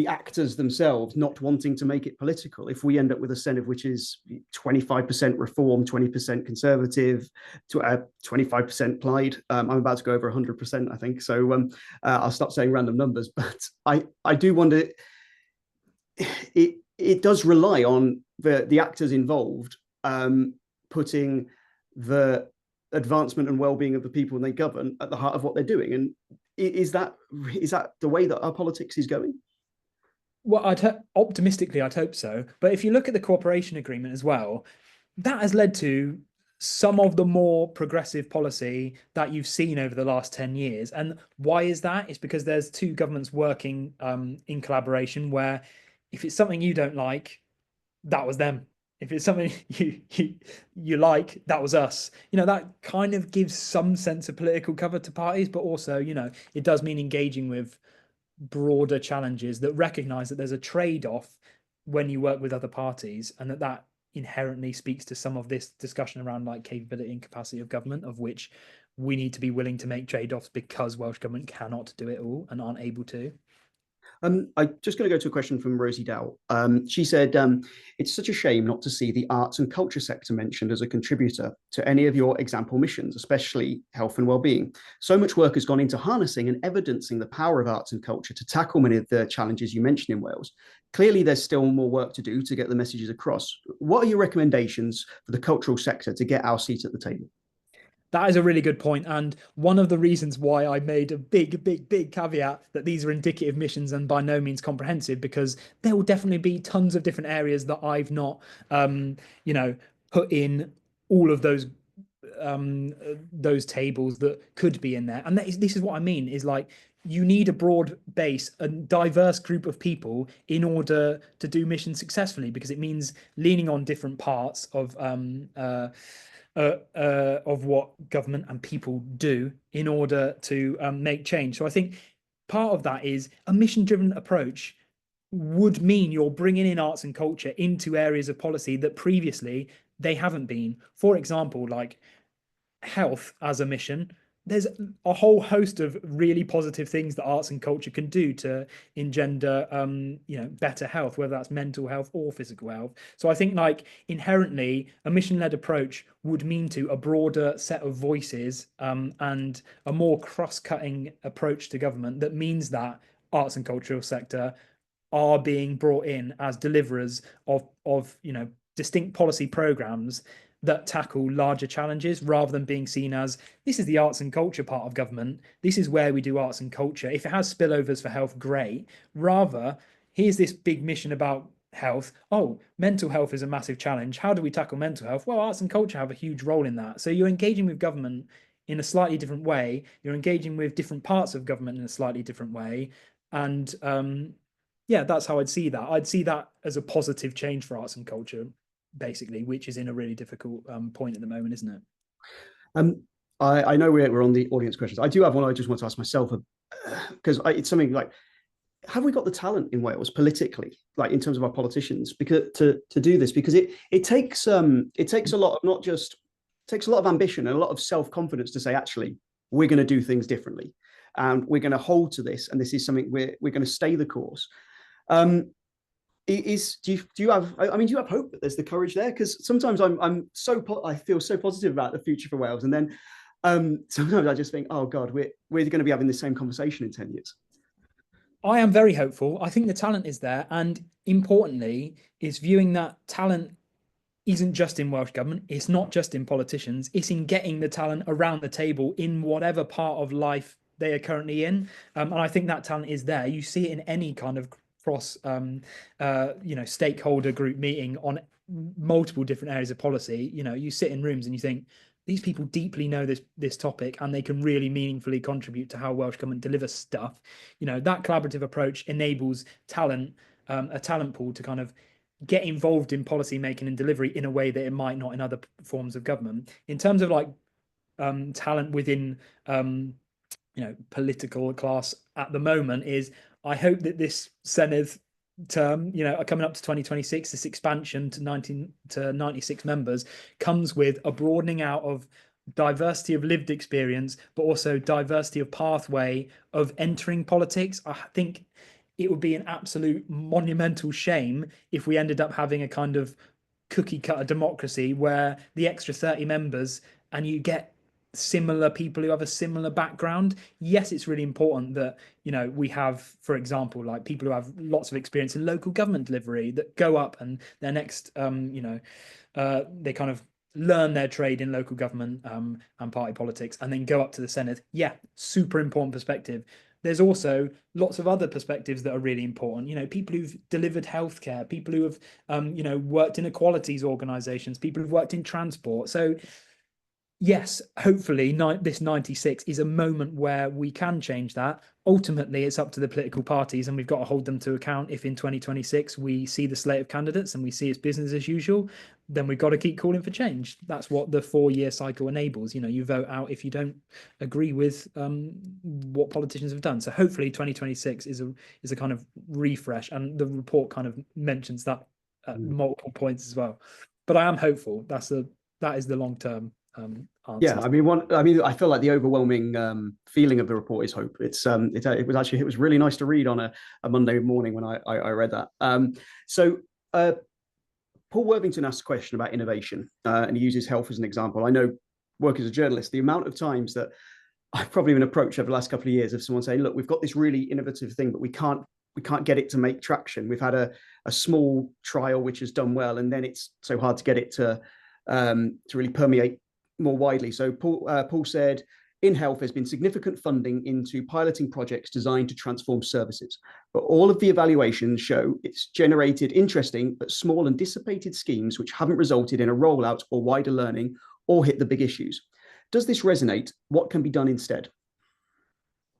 actors themselves not wanting to make it political. If we end up with a Senate which is 25% Reform, 20% Conservative, 25% Plaid, I'm about to go over 100%, I think. So I'll stop saying random numbers. But I do wonder. It does rely on the actors involved putting the advancement and well-being of the people they govern at the heart of what they're doing. And is that the way that our politics is going? Well, optimistically, I'd hope so. But if you look at the cooperation agreement as well, that has led to some of the more progressive policy that you've seen over the last 10 years. And why is that? It's because there's two governments working in collaboration, where if it's something you don't like, that was them. If it's something you like, that was us. That kind of gives some sense of political cover to parties, but also, it does mean engaging with broader challenges that recognize that there's a trade-off when you work with other parties, and that inherently speaks to some of this discussion around like capability and capacity of government, of which we need to be willing to make trade-offs because Welsh government cannot do it all and aren't able to. I'm just going to go to a question from Rosie Dow. She said, it's such a shame not to see the arts and culture sector mentioned as a contributor to any of your example missions, especially health and well-being. So much work has gone into harnessing and evidencing the power of arts and culture to tackle many of the challenges you mentioned in Wales. Clearly, there's still more work to do to get the messages across. What are your recommendations for the cultural sector to get our seat at the table? That is a really good point. And one of the reasons why I made a big caveat that these are indicative missions and by no means comprehensive, because there will definitely be tons of different areas that I've not, put in all of those tables that could be in there. And this is what I mean, is like, you need a broad base, a diverse group of people in order to do missions successfully, because it means leaning on different parts of what government and people do in order to make change. So I think part of that is a mission-driven approach would mean you're bringing in arts and culture into areas of policy that previously they haven't been. For example, like health as a mission, there's a whole host of really positive things that arts and culture can do to engender better health, whether that's mental health or physical health. So I think like inherently a mission-led approach would mean to a broader set of voices and a more cross-cutting approach to government that means that arts and cultural sector are being brought in as deliverers of distinct policy programs that tackle larger challenges, rather than being seen as, this is the arts and culture part of government, this is where we do arts and culture. If it has spillovers for health, great. Rather, here's this big mission about health. Oh, mental health is a massive challenge. How do we tackle mental health? Well, arts and culture have a huge role in that. So you're engaging with government in a slightly different way. You're engaging with different parts of government in a slightly different way. And that's how I'd see that. I'd see that as a positive change for arts and culture, basically, which is in a really difficult point at the moment, isn't it? I know we're on the audience questions. I do have one I just want to ask myself, because it's something like, have we got the talent in Wales politically, like in terms of our politicians, because to do this? Because it takes a lot of takes a lot of ambition and a lot of self-confidence to say, actually, we're going to do things differently, and we're going to hold to this, and this is something we're going to stay the course. Do you have hope that there's the courage there? Because sometimes I feel so positive about the future for Wales, and then sometimes I just think, oh God, we're going to be having the same conversation in 10 years. I am very hopeful. I think the talent is there, and importantly, is viewing that talent isn't just in Welsh government. It's not just in politicians. It's in getting the talent around the table in whatever part of life they are currently in. And I think that talent is there. You see it in any kind of cross stakeholder group meeting on multiple different areas of policy. You sit in rooms and you think, these people deeply know this topic, and they can really meaningfully contribute to how Welsh government delivers stuff. That collaborative approach enables talent, a talent pool, to kind of get involved in policy making and delivery in a way that it might not in other forms of government. In terms of like talent within political class at the moment, is I hope that this Cenhadaeth term, coming up to 2026, this expansion to 96 members comes with a broadening out of diversity of lived experience, but also diversity of pathway of entering politics. I think it would be an absolute monumental shame if we ended up having a kind of cookie cutter democracy where the extra 30 members and you get similar people who have a similar background. Yes, it's really important that we have, for example, like people who have lots of experience in local government delivery that go up and their next they kind of learn their trade in local government and party politics and then go up to the Senate. Yeah, super important perspective. There's also lots of other perspectives that are really important. People who've delivered healthcare, people who have worked in equalities organizations, people who've worked in transport. So yes, hopefully this 96 is a moment where we can change that. Ultimately, it's up to the political parties, and we've got to hold them to account. If in 2026 we see the slate of candidates and we see it's business as usual, then we've got to keep calling for change. That's what the 4-year cycle enables. You vote out if you don't agree with what politicians have done. So hopefully 2026 is a kind of refresh, and the report kind of mentions that at multiple points as well. But I am hopeful. That is the long term Yeah, answer. I feel like the overwhelming feeling of the report is hope. It was really nice to read on a Monday morning when I read that. So Paul Worthington asked a question about innovation, and he uses health as an example. I know, work as a journalist, the amount of times that I've probably been approached over the last couple of years of someone saying, "Look, we've got this really innovative thing, but we can't get it to make traction. We've had a small trial which has done well, and then it's so hard to get it to really permeate more widely." So Paul said, in health, there's been significant funding into piloting projects designed to transform services, but all of the evaluations show it's generated interesting but small and dissipated schemes which haven't resulted in a rollout or wider learning or hit the big issues. Does this resonate? What can be done instead?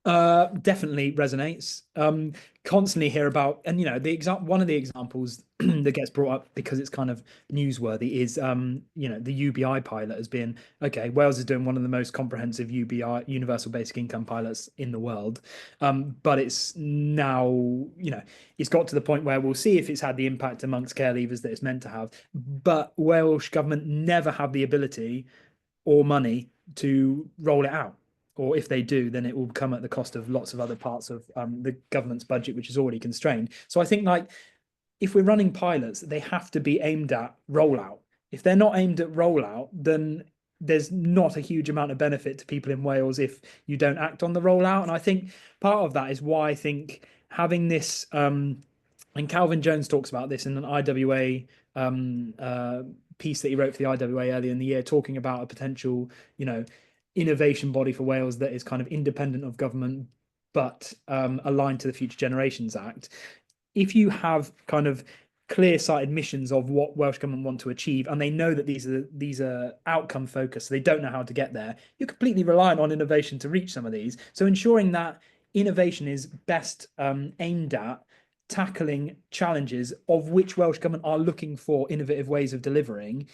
Definitely resonates. Constantly hear about, and one of the examples that gets brought up because it's kind of newsworthy is the UBI pilot has been, okay, Wales is doing one of the most comprehensive UBI, universal basic income pilots in the world. But it's now, it's got to the point where we'll see if it's had the impact amongst care leavers that it's meant to have. But Welsh government never have the ability or money to roll it out. Or if they do, then it will come at the cost of lots of other parts of the government's budget, which is already constrained. So I think, like, if we're running pilots, they have to be aimed at rollout. If they're not aimed at rollout, then there's not a huge amount of benefit to people in Wales if you don't act on the rollout. And I think part of that is why I think having this, and Calvin Jones talks about this in an IWA piece that he wrote for the IWA earlier in the year, talking about a potential, innovation body for Wales that is kind of independent of government, but aligned to the Future Generations Act. If you have kind of clear-sighted missions of what Welsh government want to achieve, and they know that these are outcome focused, so they don't know how to get there, you're completely reliant on innovation to reach some of these. So ensuring that innovation is best aimed at tackling challenges of which Welsh government are looking for innovative ways of delivering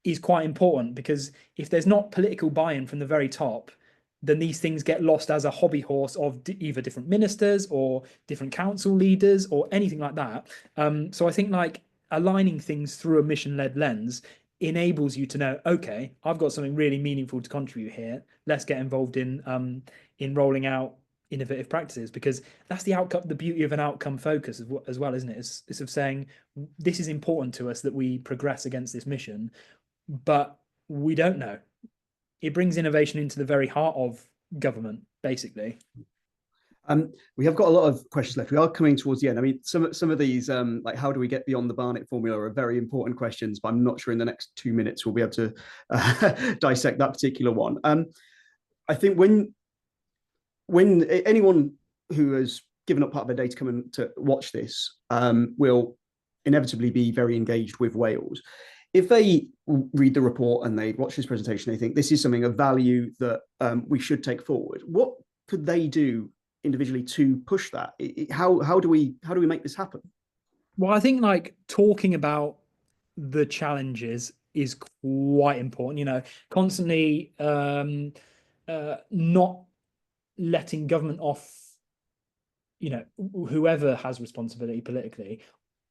is quite important, because if there's not political buy-in from the very top, then these things get lost as a hobby horse of either different ministers or different council leaders or anything like that. So I think, like, aligning things through a mission-led lens enables you to know, okay, I've got something really meaningful to contribute here. Let's get involved in rolling out innovative practices, because that's the outcome, the beauty of an outcome focus as well, isn't it? It's of saying, this is important to us that we progress against this mission, but we don't know. It brings innovation into the very heart of government, basically. We have got a lot of questions left. We are coming towards the end. I mean, some of these, like how do we get beyond the Barnett formula, are very important questions, but I'm not sure in the next 2 minutes we'll be able to dissect that particular one. I think when anyone who has given up part of their day to come and to watch this will inevitably be very engaged with Wales. If they read the report and they watch this presentation, they think this is something of value that we should take forward, what could they do individually to push that? How do we make this happen? Well, I think, like, talking about the challenges is quite important. Constantly not letting government off, whoever has responsibility politically,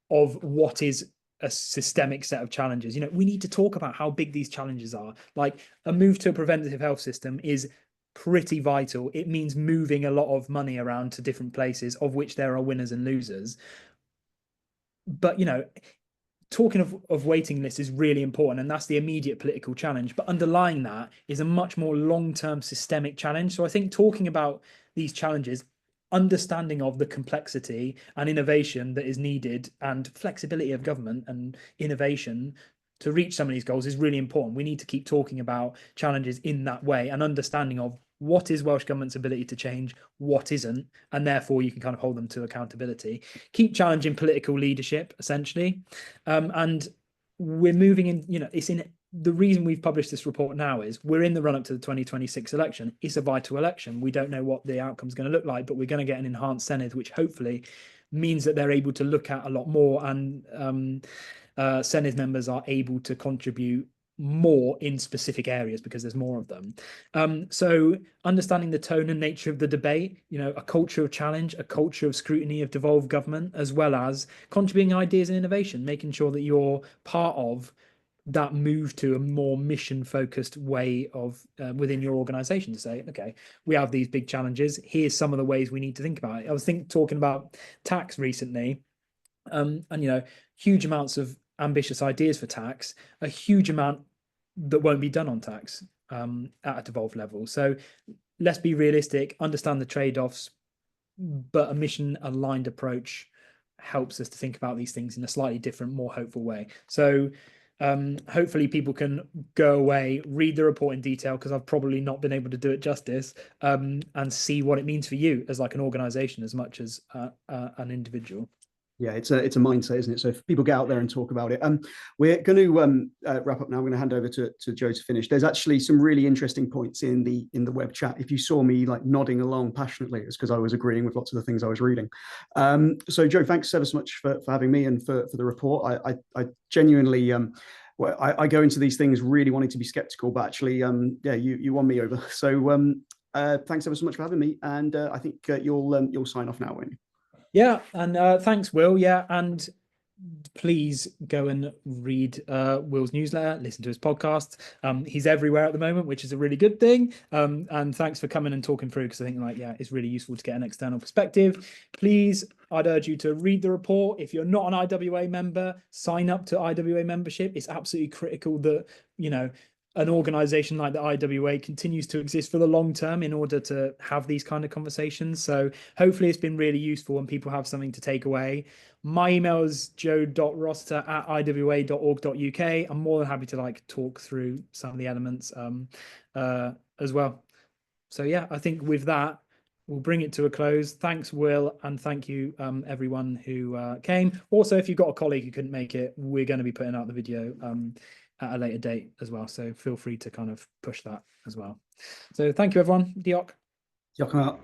of what is a systemic set of challenges. We need to talk about how big these challenges are. Like, a move to a preventative health system is pretty vital. It means moving a lot of money around to different places, of which there are winners and losers. But talking of waiting lists is really important, and that's the immediate political challenge. But underlying that is a much more long-term systemic challenge. So I think talking about these challenges, understanding of the complexity and innovation that is needed, and flexibility of government and innovation to reach some of these goals is really important. We need to keep talking about challenges in that way, and understanding of what is Welsh government's ability to change, what isn't, and therefore you can kind of hold them to accountability. Keep challenging political leadership, essentially. And we're moving in, it's in the reason we've published this report now is we're in the run up to the 2026 election. It's a vital election. We don't know what the outcome is going to look like, but we're going to get an enhanced Cenhadaeth, which hopefully means that they're able to look at a lot more, and Cenhadaeth members are able to contribute more in specific areas because there's more of them. So understanding the tone and nature of the debate, a culture of challenge, a culture of scrutiny of devolved government, as well as contributing ideas and innovation, making sure that you're part of that move to a more mission-focused way of within your organization, to say, okay, we have these big challenges. Here's some of the ways we need to think about it. I was talking about tax recently, and huge amounts of ambitious ideas for tax, a huge amount that won't be done on tax at a devolved level. So let's be realistic, understand the trade-offs, but a mission-aligned approach helps us to think about these things in a slightly different, more hopeful way. So hopefully people can go away, read the report in detail, because I've probably not been able to do it justice, and see what it means for you as like an organization as much as an individual. Yeah, it's a mindset, isn't it? So if people get out there and talk about it, we're going to wrap up now. I'm going to hand over to Joe to finish. There's actually some really interesting points in the web chat. If you saw me like nodding along passionately, it's because I was agreeing with lots of the things I was reading. So Joe, thanks ever so much for having me and for the report. I genuinely well, I go into these things really wanting to be skeptical, but actually, yeah, you won me over. So thanks ever so much for having me, and I think you'll sign off now, won't you? Yeah, and thanks, Will. Yeah, and please go and read Will's newsletter, listen to his podcast. He's everywhere at the moment, which is a really good thing. And thanks for coming and talking through, because I think it's really useful to get an external perspective. Please, I'd urge you to read the report. If you're not an IWA member, sign up to IWA membership. It's absolutely critical that, an organization like the IWA continues to exist for the long term in order to have these kind of conversations. So hopefully it's been really useful and people have something to take away. My email is joe.rossiter@iwa.org.uk. I'm more than happy to talk through some of the elements as well. So yeah, I think with that, we'll bring it to a close. Thanks, Will, and thank you everyone who came. Also, if you've got a colleague who couldn't make it, we're going to be putting out the video at a later date as well. So feel free to kind of push that as well. So thank you, everyone. Diolch. Diolch yn fawr.